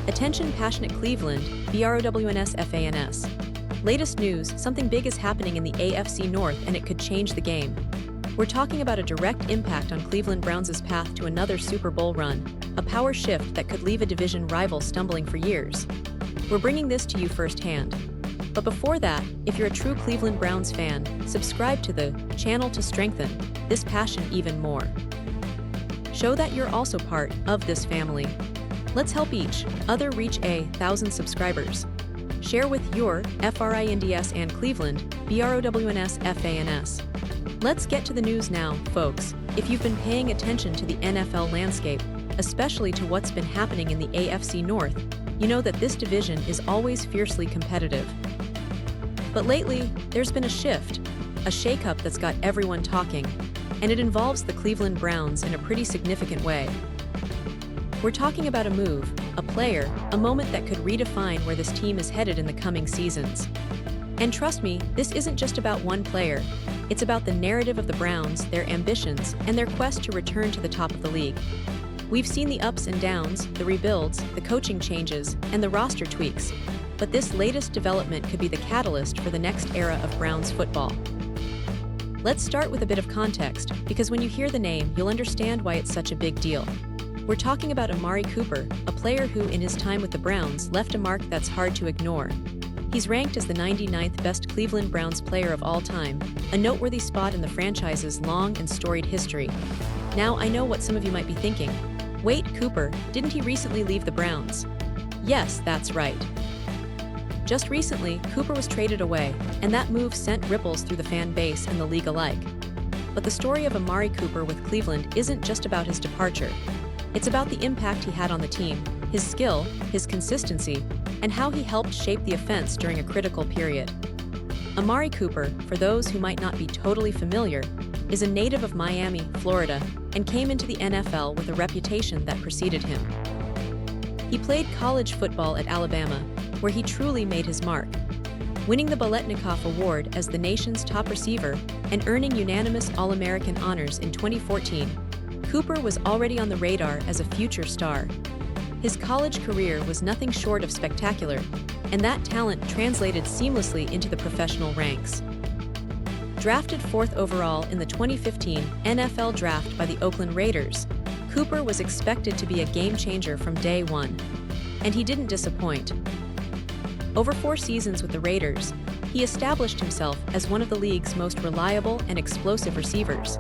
Attention passionate Cleveland, BROWNS. Latest news, something big is happening in the AFC North and it could change the game. We're talking about a direct impact on Cleveland Browns' path to another Super Bowl run, a power shift that could leave a division rival stumbling for years. We're bringing this to you firsthand. But before that, if you're a true Cleveland Browns fan, subscribe to the channel to strengthen this passion even more. Show that you're also part of this family. Let's help each other reach 1,000 subscribers. Share with your FRINDS and Cleveland, BROWNS. Let's get to the news now, folks. If you've been paying attention to the NFL landscape, especially to what's been happening in the AFC North, you know that this division is always fiercely competitive. But lately, there's been a shift, a shakeup that's got everyone talking, and it involves the Cleveland Browns in a pretty significant way. We're talking about a move, a player, a moment that could redefine where this team is headed in the coming seasons. And trust me, this isn't just about one player. It's about the narrative of the Browns, their ambitions, and their quest to return to the top of the league. We've seen the ups and downs, the rebuilds, the coaching changes, and the roster tweaks. But this latest development could be the catalyst for the next era of Browns football. Let's start with a bit of context, because when you hear the name, you'll understand why it's such a big deal. We're talking about Amari Cooper, a player who, in his time with the Browns, left a mark that's hard to ignore. He's ranked as the 99th best Cleveland Browns player of all time, a noteworthy spot in the franchise's long and storied history. Now, I know what some of you might be thinking. Wait, Cooper, didn't he recently leave the Browns? Yes, that's right. Just recently, Cooper was traded away, and that move sent ripples through the fan base and the league alike. But the story of Amari Cooper with Cleveland isn't just about his departure. It's about the impact he had on the team, his skill, his consistency, and how he helped shape the offense during a critical period. Amari Cooper, for those who might not be totally familiar, is a native of Miami, Florida, and came into the NFL with a reputation that preceded him. He played college football at Alabama, where he truly made his mark, winning the Biletnikoff Award as the nation's top receiver and earning unanimous All-American honors in 2014. Cooper was already on the radar as a future star. His college career was nothing short of spectacular, and that talent translated seamlessly into the professional ranks. Drafted 4th overall in the 2015 NFL Draft by the Oakland Raiders, Cooper was expected to be a game-changer from day one, and he didn't disappoint. Over 4 seasons with the Raiders, he established himself as one of the league's most reliable and explosive receivers.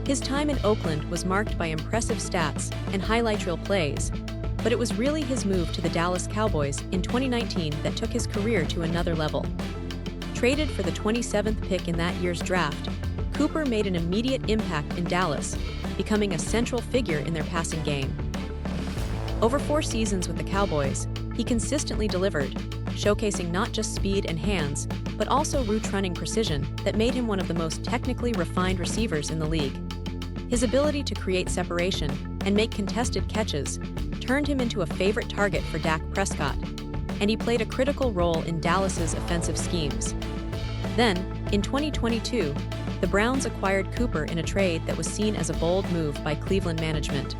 His time in Oakland was marked by impressive stats and highlight reel plays, but it was really his move to the Dallas Cowboys in 2019 that took his career to another level. Traded for the 27th pick in that year's draft, Cooper made an immediate impact in Dallas, becoming a central figure in their passing game. Over 4 seasons with the Cowboys, he consistently delivered, showcasing not just speed and hands, but also route-running precision that made him one of the most technically refined receivers in the league. His ability to create separation and make contested catches turned him into a favorite target for Dak Prescott, and he played a critical role in Dallas's offensive schemes. Then, in 2022, the Browns acquired Cooper in a trade that was seen as a bold move by Cleveland management.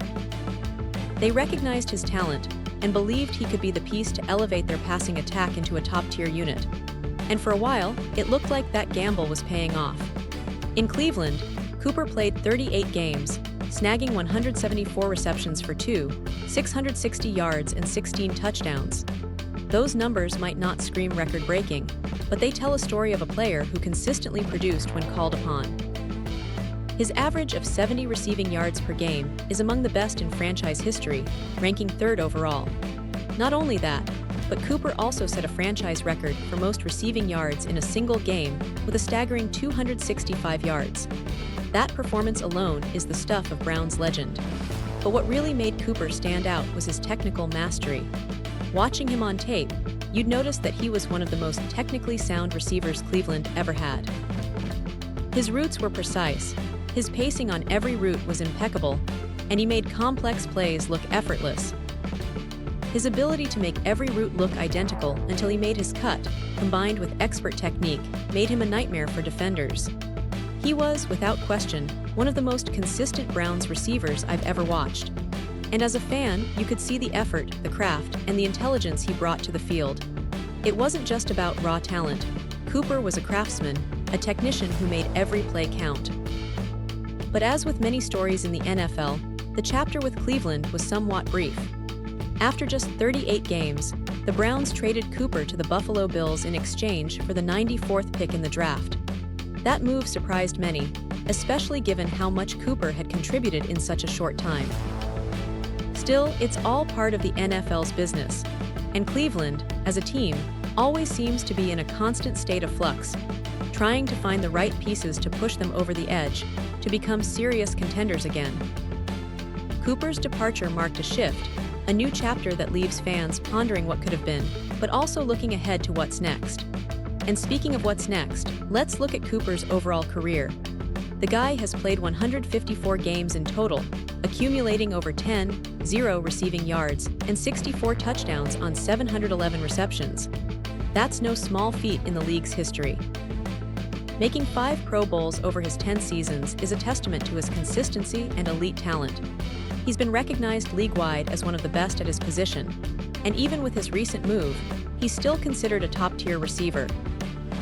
They recognized his talent and believed he could be the piece to elevate their passing attack into a top-tier unit. And for a while, it looked like that gamble was paying off. In Cleveland, Cooper played 38 games, snagging 174 receptions for 660 yards and 16 touchdowns. Those numbers might not scream record-breaking, but they tell a story of a player who consistently produced when called upon. His average of 70 receiving yards per game is among the best in franchise history, ranking 3rd overall. Not only that, but Cooper also set a franchise record for most receiving yards in a single game with a staggering 265 yards. That performance alone is the stuff of Browns legend. But what really made Cooper stand out was his technical mastery. Watching him on tape, you'd notice that he was one of the most technically sound receivers Cleveland ever had. His routes were precise, his pacing on every route was impeccable, and he made complex plays look effortless. His ability to make every route look identical until he made his cut, combined with expert technique, made him a nightmare for defenders. He was, without question, one of the most consistent Browns receivers I've ever watched. And as a fan, you could see the effort, the craft, and the intelligence he brought to the field. It wasn't just about raw talent. Cooper was a craftsman, a technician who made every play count. But as with many stories in the NFL, the chapter with Cleveland was somewhat brief. After just 38 games, the Browns traded Cooper to the Buffalo Bills in exchange for the 94th pick in the draft. That move surprised many, especially given how much Cooper had contributed in such a short time. Still, it's all part of the NFL's business, and Cleveland, as a team, always seems to be in a constant state of flux, trying to find the right pieces to push them over the edge, to become serious contenders again. Cooper's departure marked a shift, a new chapter that leaves fans pondering what could have been, but also looking ahead to what's next. And speaking of what's next, let's look at Cooper's overall career. The guy has played 154 games in total, accumulating over 0 receiving yards and 64 touchdowns on 711 receptions. That's no small feat in the league's history. Making 5 Pro Bowls over his 10 seasons is a testament to his consistency and elite talent. He's been recognized league-wide as one of the best at his position, and even with his recent move, he's still considered a top-tier receiver.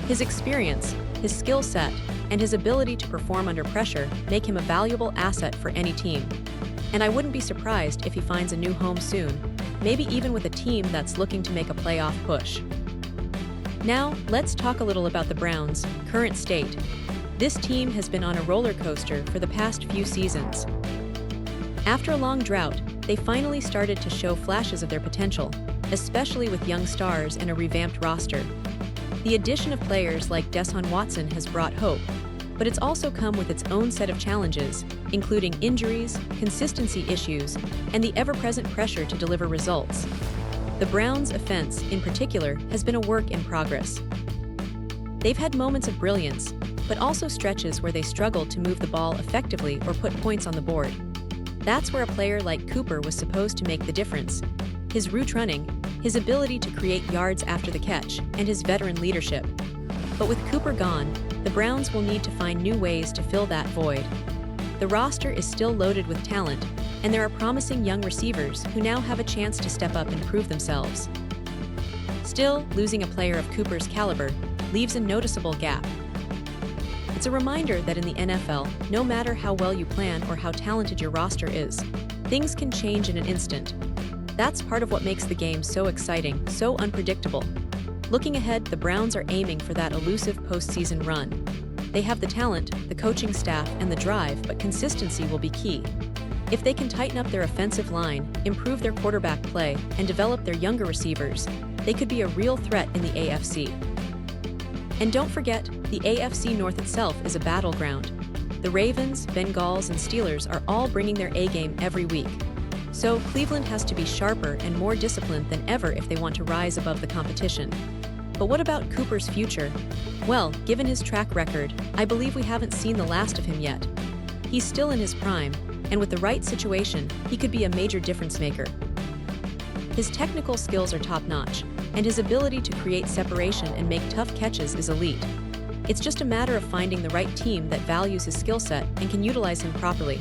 His experience, his skill set, and his ability to perform under pressure make him a valuable asset for any team. And I wouldn't be surprised if he finds a new home soon, maybe even with a team that's looking to make a playoff push. Now, let's talk a little about the Browns' current state. This team has been on a roller coaster for the past few seasons. After a long drought, they finally started to show flashes of their potential, especially with young stars and a revamped roster. The addition of players like Deshaun Watson has brought hope, but it's also come with its own set of challenges, including injuries, consistency issues, and the ever-present pressure to deliver results. The Browns' offense, in particular, has been a work in progress. They've had moments of brilliance, but also stretches where they struggled to move the ball effectively or put points on the board. That's where a player like Cooper was supposed to make the difference. His route running, his ability to create yards after the catch, and his veteran leadership. But with Cooper gone, the Browns will need to find new ways to fill that void. The roster is still loaded with talent, and there are promising young receivers who now have a chance to step up and prove themselves. Still, losing a player of Cooper's caliber leaves a noticeable gap. It's a reminder that in the NFL, no matter how well you plan or how talented your roster is, things can change in an instant. That's part of what makes the game so exciting, so unpredictable. Looking ahead, the Browns are aiming for that elusive postseason run. They have the talent, the coaching staff, and the drive, but consistency will be key. If they can tighten up their offensive line, improve their quarterback play, and develop their younger receivers, they could be a real threat in the AFC. And don't forget, the AFC North itself is a battleground. The Ravens, Bengals, and Steelers are all bringing their A-game every week. So Cleveland has to be sharper and more disciplined than ever if they want to rise above the competition. But what about Cooper's future? Well, given his track record, I believe we haven't seen the last of him yet. He's still in his prime, and with the right situation, he could be a major difference maker. His technical skills are top-notch, and his ability to create separation and make tough catches is elite. It's just a matter of finding the right team that values his skill set and can utilize him properly.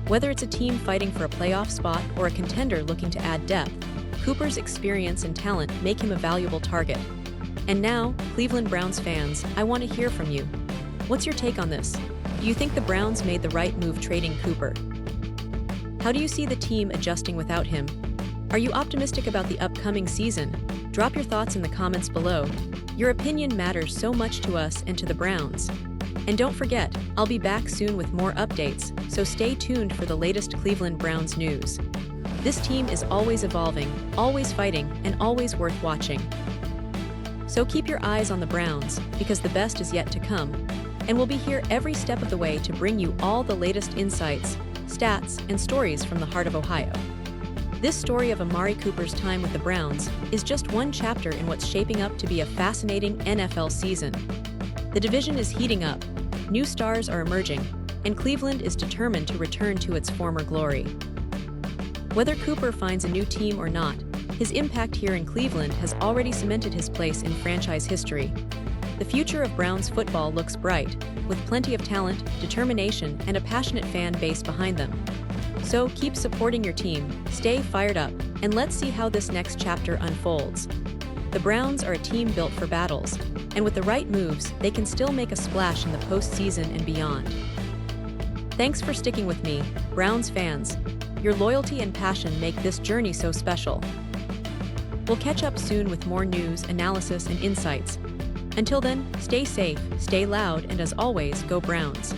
Whether it's a team fighting for a playoff spot or a contender looking to add depth, Cooper's experience and talent make him a valuable target. And now, Cleveland Browns fans, I want to hear from you. What's your take on this? Do you think the Browns made the right move trading Cooper? How do you see the team adjusting without him? Are you optimistic about the upcoming season? Drop your thoughts in the comments below. Your opinion matters so much to us and to the Browns. And don't forget, I'll be back soon with more updates, so stay tuned for the latest Cleveland Browns news. This team is always evolving, always fighting, and always worth watching. So keep your eyes on the Browns, because the best is yet to come. And we'll be here every step of the way to bring you all the latest insights, stats, and stories from the heart of Ohio. This story of Amari Cooper's time with the Browns is just one chapter in what's shaping up to be a fascinating NFL season. The division is heating up, new stars are emerging, and Cleveland is determined to return to its former glory. Whether Cooper finds a new team or not, his impact here in Cleveland has already cemented his place in franchise history. The future of Browns football looks bright, with plenty of talent, determination, and a passionate fan base behind them. So keep supporting your team, stay fired up, and let's see how this next chapter unfolds. The Browns are a team built for battles, and with the right moves, they can still make a splash in the postseason and beyond. Thanks for sticking with me, Browns fans. Your loyalty and passion make this journey so special. We'll catch up soon with more news, analysis, and insights. Until then, stay safe, stay loud, and as always, go Browns.